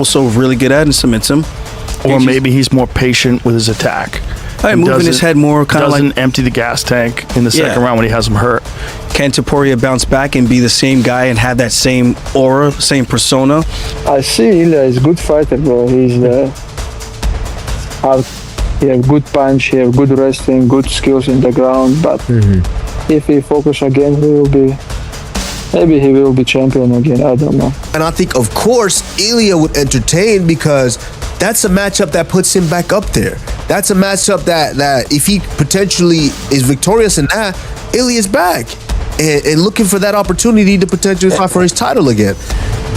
also really good at and submits him. Or maybe he's more patient with his attack. Moving his head more, kind of like... Doesn't empty the gas tank in the second round when he has him hurt. Can Topuria bounce back and be the same guy and have that same aura, same persona? I see Ilya is a good fighter, bro. He's he have good punch, he have good wrestling, good skills in the ground. But if he focus again, maybe he will be champion again. I don't know. And I think, of course, Ilya would entertain because that's a matchup that puts him back up there. That's a matchup that if he potentially is victorious in that, Ilya's back and looking for that opportunity to potentially fight for his title again.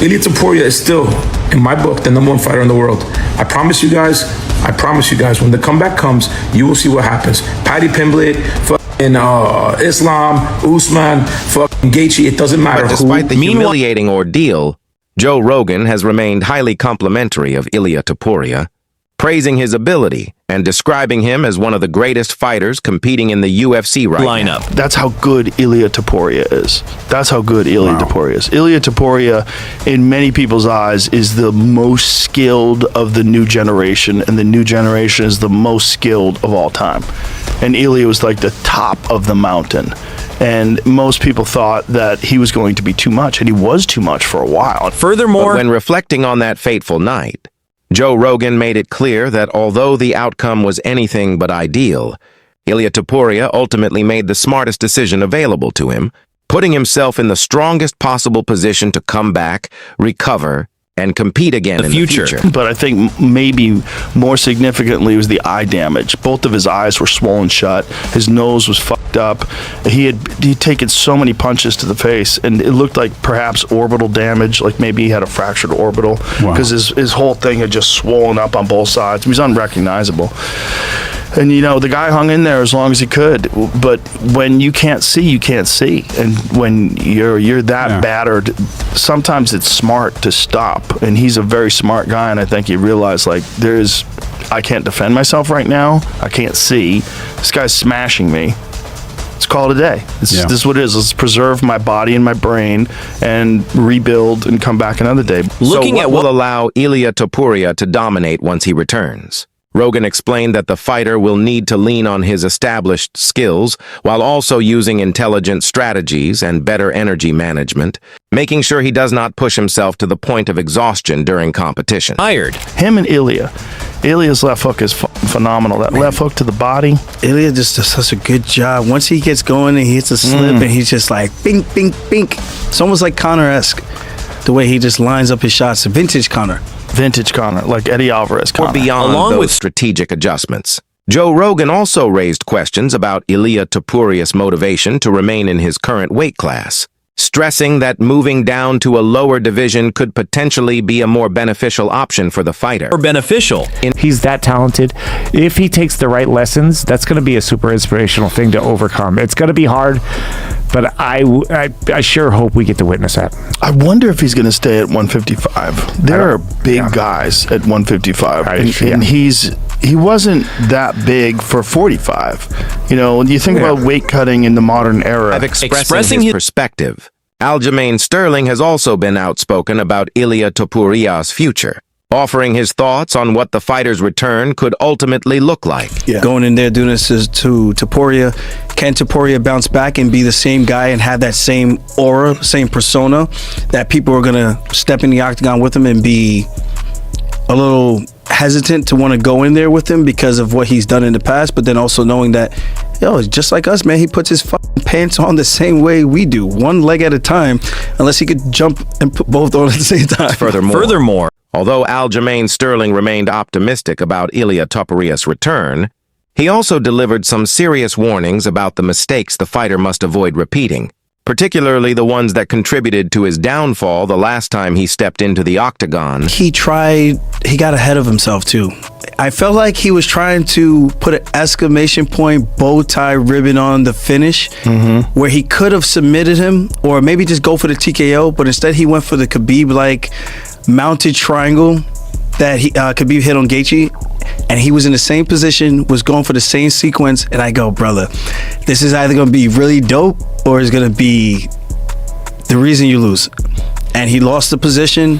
Ilya Topuria is still, in my book, the #1 fighter in the world. I promise you guys, when the comeback comes, you will see what happens. Paddy Pimblett, fucking Islam, Usman, fucking Gaethje, it doesn't matter. But despite the humiliating ordeal, Joe Rogan has remained highly complimentary of Ilya Topuria, praising his ability and describing him as one of the greatest fighters competing in the UFC right now. That's how good Ilya Topuria is. That's how good Ilya Topuria is. Ilya Topuria, in many people's eyes, is the most skilled of the new generation, and the new generation is the most skilled of all time. And Ilya was like the top of the mountain. And most people thought that he was going to be too much, and he was too much for a while. Furthermore, when reflecting on that fateful night, Joe Rogan made it clear that although the outcome was anything but ideal, Ilya Topuria ultimately made the smartest decision available to him, putting himself in the strongest possible position to come back, recover, and compete again in the future. But I think maybe more significantly was the eye damage. Both of his eyes were swollen shut. His nose was fucked up. He'd taken so many punches to the face, and it looked like perhaps orbital damage, like maybe he had a fractured orbital, because his whole thing had just swollen up on both sides. He was unrecognizable. And, you know, the guy hung in there as long as he could. But when you can't see, you can't see. And when you're that battered, sometimes it's smart to stop. And he's a very smart guy, and I think he realized, like, I can't defend myself right now. I can't see. This guy's smashing me. Let's call it a day. This is what it is. Let's preserve my body and my brain and rebuild and come back another day. Looking at what will allow Ilya Topuria to dominate once he returns. Rogan explained that the fighter will need to lean on his established skills while also using intelligent strategies and better energy management, making sure he does not push himself to the point of exhaustion during competition. Him and Ilya's left hook is phenomenal. That left hook to the body. Ilya just does such a good job. Once he gets going and he hits a slip and he's just like, bink, bink, bink. It's almost like Conor-esque, the way he just lines up his shots. Vintage Conor, like Eddie Alvarez Conor. Or beyond those strategic adjustments. Joe Rogan also raised questions about Ilya Topuria's motivation to remain in his current weight class, stressing that moving down to a lower division could potentially be a more beneficial option for the fighter. He's that talented. If he takes the right lessons, that's going to be a super inspirational thing to overcome. It's going to be hard, but I sure hope we get to witness that. I wonder if he's going to stay at 155. There are big guys at 155, and he wasn't that big for 45. You know, when you think about weight cutting in the modern era, expressing his perspective, Aljamain Sterling has also been outspoken about Ilya Topuria's future, offering his thoughts on what the fighter's return could ultimately look like. Going in there doing this to Topuria. Can Topuria bounce back and be the same guy and have that same aura, same persona, that people are going to step in the octagon with him and be a little hesitant to want to go in there with him because of what he's done in the past, but then also knowing that, just like us, man, he puts his fucking pants on the same way we do, one leg at a time, unless he could jump and put both on at the same time. Furthermore, although Aljamain Sterling remained optimistic about Ilya Topuria's return, he also delivered some serious warnings about the mistakes the fighter must avoid repeating, particularly the ones that contributed to his downfall the last time he stepped into the octagon. He got ahead of himself too. I felt like he was trying to put an exclamation point bow tie ribbon on the finish, where he could have submitted him or maybe just go for the TKO, but instead he went for the Khabib-like mounted triangle that Khabib hit on Gaethje, and he was in the same position, was going for the same sequence, and I go, brother, this is either going to be really dope or it's going to be the reason you lose. And he lost the position,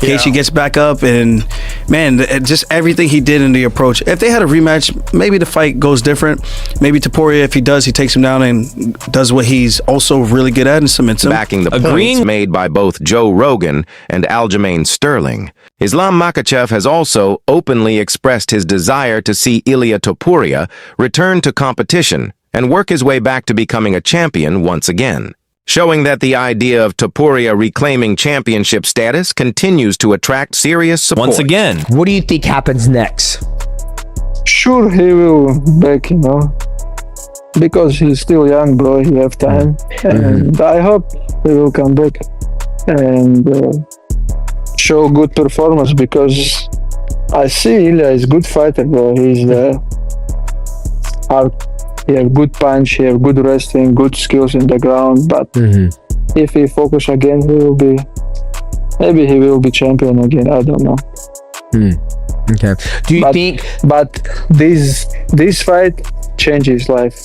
Gaethje gets back up, and man, just everything he did in the approach. If they had a rematch, maybe the fight goes different. Maybe Topuria, if he does, he takes him down and does what he's also really good at and submits him. Backing the points made by both Joe Rogan and Aljamain Sterling, Islam Makhachev has also openly expressed his desire to see Ilia Topuria return to competition and work his way back to becoming a champion once again, showing that the idea of Topuria reclaiming championship status continues to attract serious support. Once again, what do you think happens next? Sure, he will back, because he's still young, bro. He have time, and I hope he will come back and show good performance, because I see Ilia is good fighter, bro. He's hard. He have good punch, he have good wrestling, good skills in the ground. But if he focus again, maybe he will be champion again. I don't know. Okay. Do you think? But this fight changes life.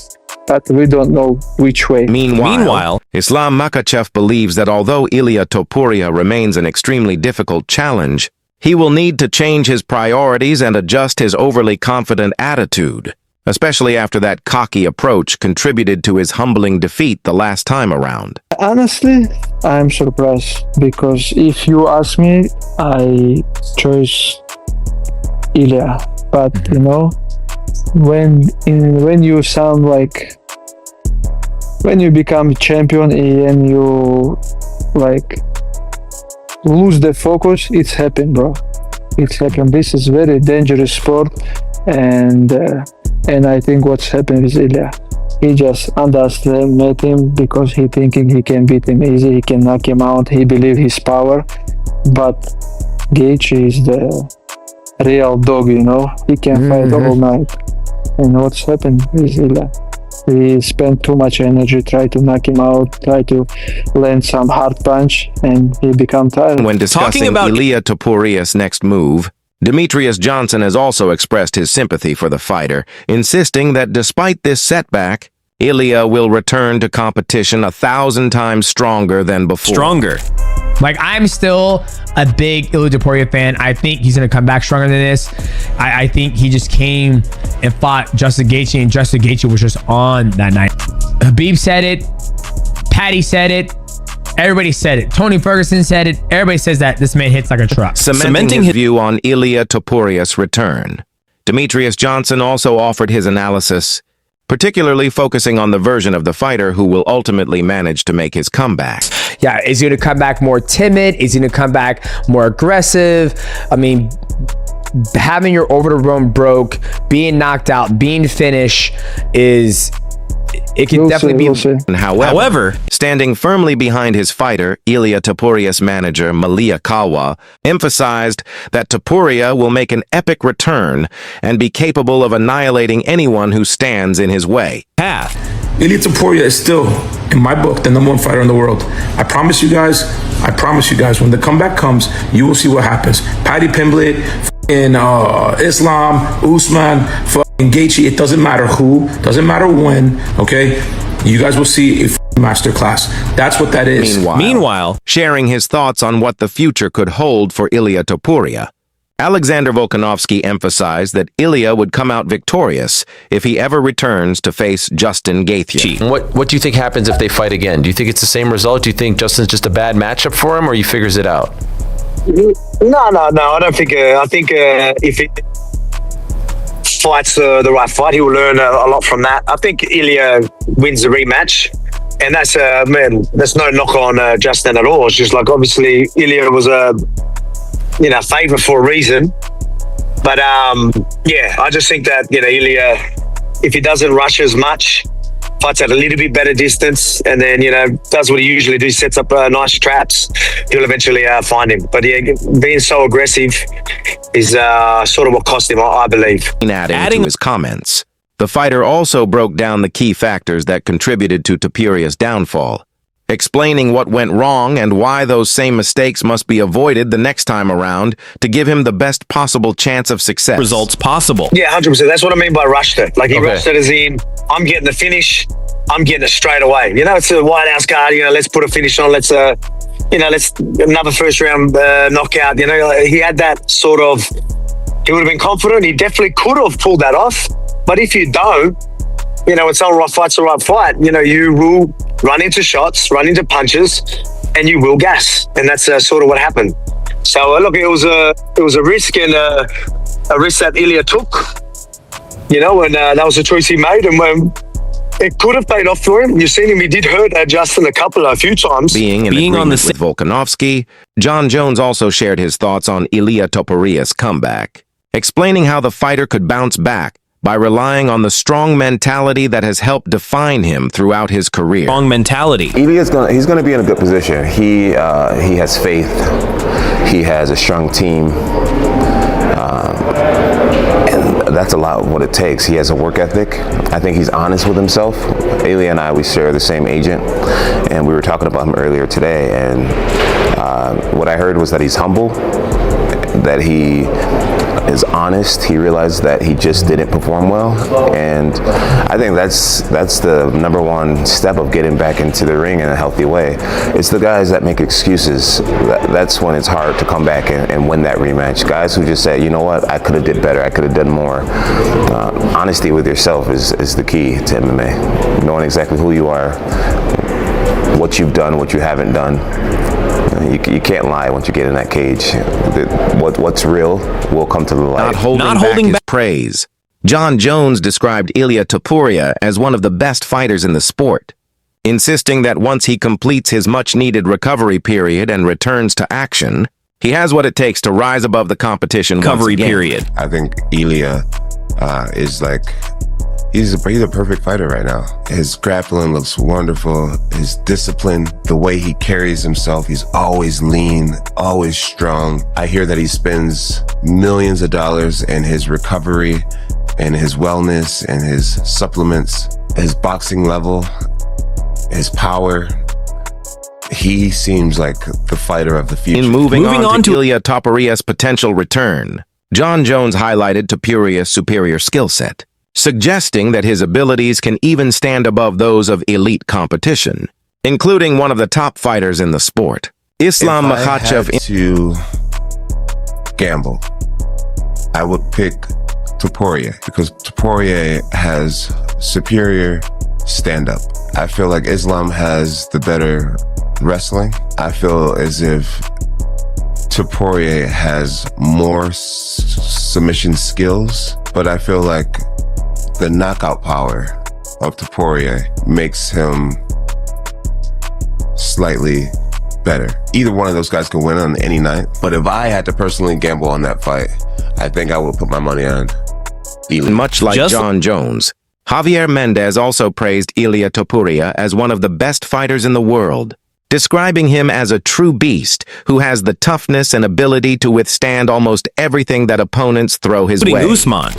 But we don't know which way. Meanwhile, Islam Makhachev believes that although Ilia Topuria remains an extremely difficult challenge, he will need to change his priorities and adjust his overly confident attitude, especially after that cocky approach contributed to his humbling defeat the last time around. Honestly, I'm surprised, because if you ask me, I choose Ilia. But when you sound like, when you become champion and you lose the focus, it's happened, bro. It's happened. This is very dangerous sport, and I think what's happened with Ilia, he just underestimated him because he thinking he can beat him easy, he can knock him out, he believe his power. But Gaethje is the real dog, he can fight all night. And what's happened with Ilia, he spent too much energy, try to knock him out, try to land some hard punch, and he become tired. When discussing Ilia Topuria's next move, Demetrius Johnson has also expressed his sympathy for the fighter, insisting that despite this setback, Ilia will return to competition 1,000 times stronger than before. I'm still a big Ilia Topuria fan. I think he's going to come back stronger than this. I think he just came and fought Justin Gaethje, and Justin Gaethje was just on that night. Khabib said it. Patty said it. Everybody said it. Tony Ferguson said it. Everybody says that this man hits like a truck. Cementing his view on Ilia Topuria's return, Demetrius Johnson also offered his analysis, particularly focusing on the version of the fighter who will ultimately manage to make his comeback. Yeah, is he going to come back more timid? Is he going to come back more aggressive? I mean, having your overrun broke, being knocked out, being finished it can definitely be. However, standing firmly behind his fighter, Ilia Topuria's manager, Malia Kawa, emphasized that Topuria will make an epic return and be capable of annihilating anyone who stands in his way. Ilia Topuria is still, in my book, the #1 fighter in the world. I promise you guys, when the comeback comes, you will see what happens. Paddy Pimblett, Islam, Usman, Gaethje, it doesn't matter who, doesn't matter when, okay? You guys will see a masterclass. That's what that is. Meanwhile, sharing his thoughts on what the future could hold for Ilia Topuria, Alexander Volkanovski emphasized that Ilia would come out victorious if he ever returns to face Justin Gaethje. What do you think happens if they fight again? Do you think it's the same result? Do you think Justin's just a bad matchup for him, or he figures it out? No. I don't think. I think if it fights the right fight, he will learn a lot from that. I think Ilia wins the rematch, and that's that's no knock on Justin at all. It's just like, obviously Ilia was a favorite for a reason, but I just think that Ilia, if he doesn't rush as much, fights at a little bit better distance, and then does what he usually does, sets up nice traps, he'll eventually find him. But being so aggressive is sort of what cost him, I believe. Adding to his comments, the fighter also broke down the key factors that contributed to Topuria's downfall, explaining what went wrong and why those same mistakes must be avoided the next time around to give him the best possible chance of success. Yeah, 100%. That's what I mean by rushed it. Like, he rushed it as in, I'm getting the finish, I'm getting it straight away. It's a White House card, let's put a finish on, let's let's another first round knockout. He had that sort of. He would have been confident. He definitely could have pulled that off. But if you don't, it's all right fight's the right fight. You will run into shots, run into punches, and you will gas. And that's sort of what happened. So look, it was a risk and a risk that Ilya took. And that was a choice he made, and it could have paid off for him. You've seen him; he did hurt Justin a few times. Being on the with Volkanovski, John Jones also shared his thoughts on Ilia Topuria's comeback, explaining how the fighter could bounce back by relying on the strong mentality that has helped define him throughout his career. Strong mentality. Ilia's he's gonna be in a good position. He has faith. He has a strong team. And that's a lot of what it takes. He has a work ethic. I think he's honest with himself. Ilya and I, we share the same agent, and we were talking about him earlier today, and what I heard was that he's humble, that he is honest. He realized that he just didn't perform well, and I think that's the number one step of getting back into the ring in a healthy way. It's the guys that make excuses. That's when it's hard to come back and win that rematch. Guys who just say, you know what, I could have did better, I could have done more. Honesty with yourself is the key to MMA. Knowing exactly who you are, what you've done, what you haven't done. You can't lie once you get in that cage. What's real will come to the light. Not holding back his praise. John Jones described Ilia Topuria as one of the best fighters in the sport, insisting that once he completes his much-needed recovery period and returns to action, he has what it takes to rise above the competition once again. I think Ilia is like... He's a perfect fighter right now. His grappling looks wonderful. His discipline, the way he carries himself, he's always lean, always strong. I hear that he spends millions of dollars in his recovery and his wellness and his supplements, his boxing level, his power. He seems like the fighter of the future. In moving on to Ilia Topuria's potential return, John Jones highlighted Topuria's superior skill set, suggesting that his abilities can even stand above those of elite competition, including one of the top fighters in the sport, Islam Makhachev. To gamble, I would pick Topuria because Topuria has superior stand-up. I feel like Islam has the better wrestling. I feel as if Topuria has more submission skills, but I feel like the knockout power of Topuria makes him slightly better. Either one of those guys can win on any night, but if I had to personally gamble on that fight, I think I would put my money on Ilia. Much like John Jones, Javier Mendez also praised Ilia Topuria as one of the best fighters in the world, describing him as a true beast who has the toughness and ability to withstand almost everything that opponents throw his way. Usman.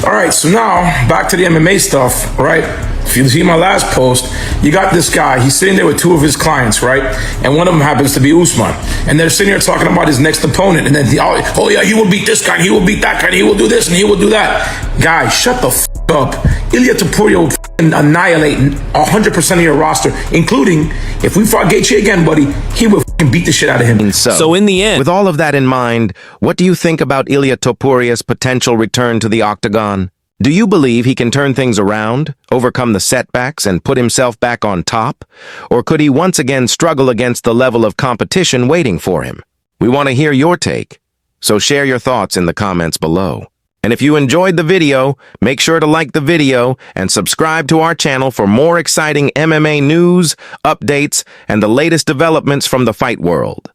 All right, so now back to the MMA stuff, right? If you see my last post, you got this guy. He's sitting there with two of his clients, right? And one of them happens to be Usman. And they're sitting here talking about his next opponent. And then, oh yeah, he will beat this guy, he will beat that guy, he will do this, and he will do that. Guys, shut the f*** up. Ilia Topuria will annihilate 100% of your roster, including, if we fought Gaethje again, buddy, he will beat the shit out of him. So in the end, with all of that in mind, what do you think about Ilia Topuria's potential return to the octagon? Do you believe he can turn things around, overcome the setbacks, and put himself back on top? Or could he once again struggle against the level of competition waiting for him? We want to hear your take, so share your thoughts in the comments below. And if you enjoyed the video, make sure to like the video and subscribe to our channel for more exciting MMA news, updates, and the latest developments from the fight world.